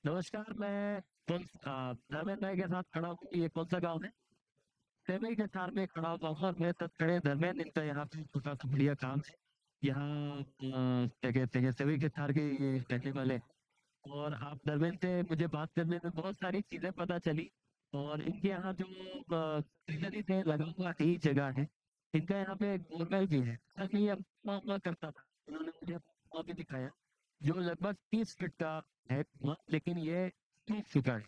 नमस्कार। मैं धर्मेंद्र भाई के साथ खड़ा हूँ। ये कौन सा गाँव है? सेवई के साथ में खड़ा हुआ हूँ और मेरे साथ खड़े हैं धर्मेंद्र। इनका यहाँ पे छोटा सा बढ़िया काम है। यहाँ क्या कहते हैं, सेवई के साथ के ये रहने वाले हैं। और आप धर्मेंद्र से मुझे बात करने में बहुत सारी चीजें पता चली। और इनके यहाँ जो ग्रीनरी से लगा हुआ ही जगह है, इनका यहाँ पे बोरवेल भी है। ताकि ये अपना करता था, उन्होंने मुझे अपना भी दिखाया, जो लगभग 30 फीट का है कुआं, लेकिन ये 30 फीट है।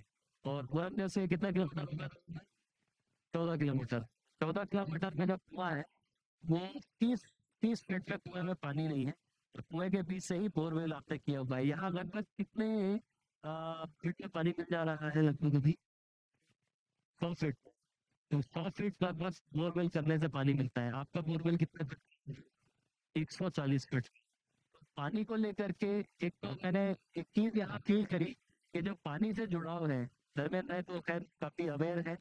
और कुआं से कितना किलोमीटर? 14 किलोमीटर। 14 किलोमीटर का जो कुआं है, वो 30 30 फीट का कुएं में पानी नहीं है। तो कुएं के बीच से ही बोरवेल आपने किया हुआ है। यहाँ लगभग कितने फीट में पानी मिल जा रहा है? लगभग अभी 100 फीट। तो 100 फीट का बस बोरवेल करने से पानी मिलता है। आपका बोरवेल कितना फीट? 140 फीट। पानी को लेकर के एक तो मैंने एक चीज यहाँ फील करी कि जो पानी से जुड़ाव है, धर्मेंद्र है तो खैर काफी अवेयर है,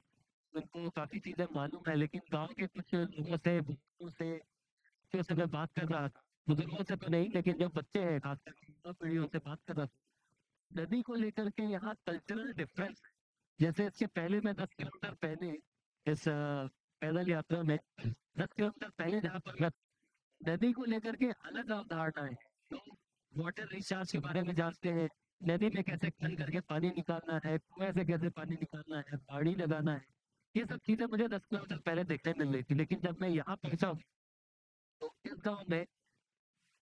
उनको काफी चीजें मालूम है। लेकिन गांव के कुछ लोगों से, बुजुर्गों से मैं बात कर रहा था। बुजुर्गों से तो नहीं, लेकिन जो बच्चे हैं खासकर युवा पीढ़ियों से बात कर रहा था, नदी को लेकर के यहाँ कल्चरल डिफरेंस। जैसे इसके पहले मैं 10 किलोमीटर पहले इस पैदल यात्रा में 10 किलोमीटर पहले जहाँ पर मैं, नदी को लेकर के अलग अवधारणा है। लोग वाटर रिचार्ज के बारे में जानते हैं, नदी में कैसे खन करके पानी निकालना है, कुएं से कैसे पानी निकालना है, बाड़ी लगाना है। ये सब चीजें मुझे 10 किलोमीटर पहले देखने मिल रही थी। लेकिन जब मैं यहाँ पहुंचा तो इस गाँव में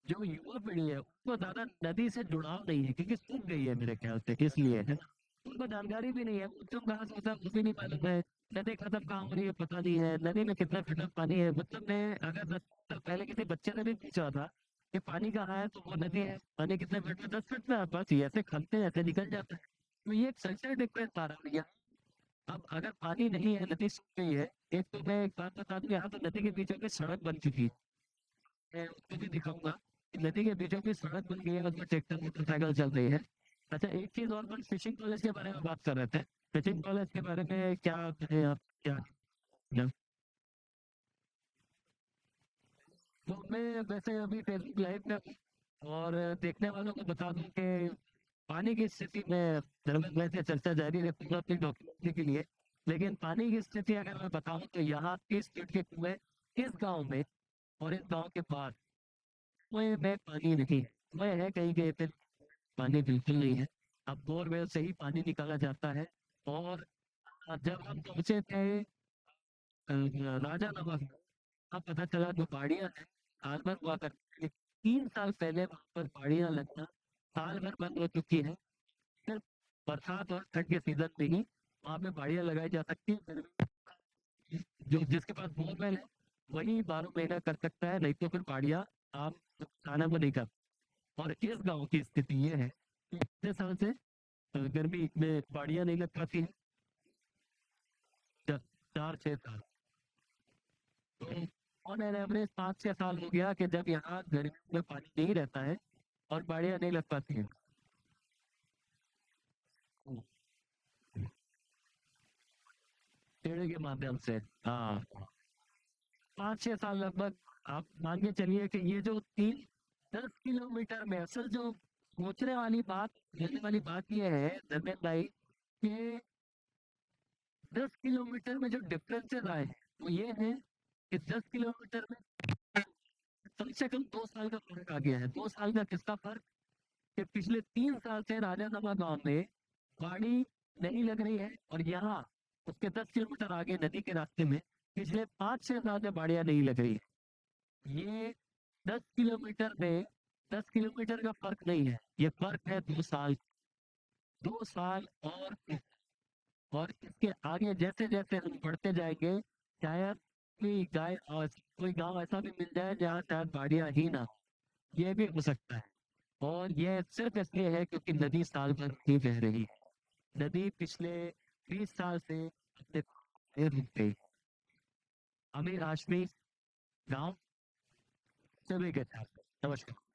जो युवा पीढ़ी है उसको ज्यादा नदी से जुड़ाव नहीं है, क्योंकि सूख गई है मेरे ख्याल से, इसलिए है ना। उनको जानकारी भी नहीं है, तुम कहाँ से होता है मुझे नहीं मालूम है। नदी खत्म कहाँ हो रही है पता नहीं है, नदी में कितना फीट पानी है। मतलब मैं अगर 10 साल पहले किसी बच्चे ने भी पूछा था कि पानी कहाँ है, तो वो नदी है, पानी कितने फीट में? 10 फीट में। बस ये ऐसे खनते हैं, ऐसे निकल जाता है। तो ये एक कल्चर डिफरेंस आ रहा है यहाँ। अब अगर पानी नहीं है, नदी सूख गई है, एक तो मैं एक बात बता दूं, यहाँ तो नदी के बीचों में सड़क बन चुकी है। मैं उसको भी दिखाऊंगा कि नदी के बीचों बीच सड़क बन गई है, उसमें ट्रैक्टर मोटरसाइकिल चल रही है। अच्छा, एक चीज और, हम फिशिंग कॉलेज के बारे में बात कर रहे थे। फिशिंग कॉलेज के बारे में क्या है आप, क्या क्या- तो मैं वैसे अभी फेसबुक लाइव में हूँ, और देखने वालों को बता दूं कि पानी की स्थिति में धर्मेंद्र भाई से चर्चा जारी रखूंगा अपनी डॉक्यूमेंट्री के लिए। लेकिन पानी की स्थिति अगर मैं बताऊं तो यहाँ 30 फीट के कुएं इस गांव में और इस गांव के पास कुएं में पानी नहीं है। कुएं है कहीं कहीं पे, पानी बिल्कुल नहीं है। अब बोरवेल से ही पानी निकाला जाता है। और जब हम पहुंचे थे राजा नवाब, अब पता चला जो पहाड़ियाँ हैं साल भर हुआ करती थी। 3 साल पहले वहाँ पर पहाड़ियाँ लगना साल भर बंद हो चुकी है। सिर्फ बरसात और ठंड के सीजन में ही वहाँ पे पहाड़ियाँ लगाई जा सकती है। फिर भी जो जिसके पास बोरवेल है वही 12 महीना कर सकता है, नहीं तो फिर पहाड़ियाँ आप खाना को नहीं कर। और इस गांव की स्थिति ये है कि इतने साल से गर्मी में पहाड़ियाँ नहीं लग पाती हैं। 4 6 साल, तो ऑन एन एवरेज 5 6 साल हो गया कि जब यहाँ गर्मी में पानी नहीं रहता है और पहाड़ियाँ नहीं लग पाती हैं। पेड़ के माध्यम से, हाँ, 5 6 साल लगभग। आप मान के चलिए कि ये जो 10 किलोमीटर में, असल जो सोचने वाली बात, कहने वाली बात ये है धर्मेंद्र भाई, कि 10 किलोमीटर में जो डिफरेंसेस आए हैं वो ये है कि 10 किलोमीटर में कम से कम 2 साल का फर्क आ गया है। 2 साल का किसका फर्क? कि पिछले 3 साल से राजासभा गांव में गाड़ी नहीं लग रही है, और यहाँ उसके 10 किलोमीटर आगे नदी के रास्ते में पिछले 5 6 साल से गाड़ियां नहीं लग रही है। ये 10 किलोमीटर में 10 किलोमीटर का फर्क नहीं है, ये फर्क है 2 साल। 2 साल। और इसके आगे जैसे जैसे हम बढ़ते जाएंगे, शायद कोई गांव ऐसा भी मिल जाए जहाँ शायद गाड़ियां ही ना हो। ये भी हो सकता है। और ये सिर्फ इसलिए है क्योंकि नदी साल भर ही बह रही है। नदी पिछले 20 साल से अपने रुक गई। अमीर हाशमी, गाँव, सभी के साथ। नमस्कार।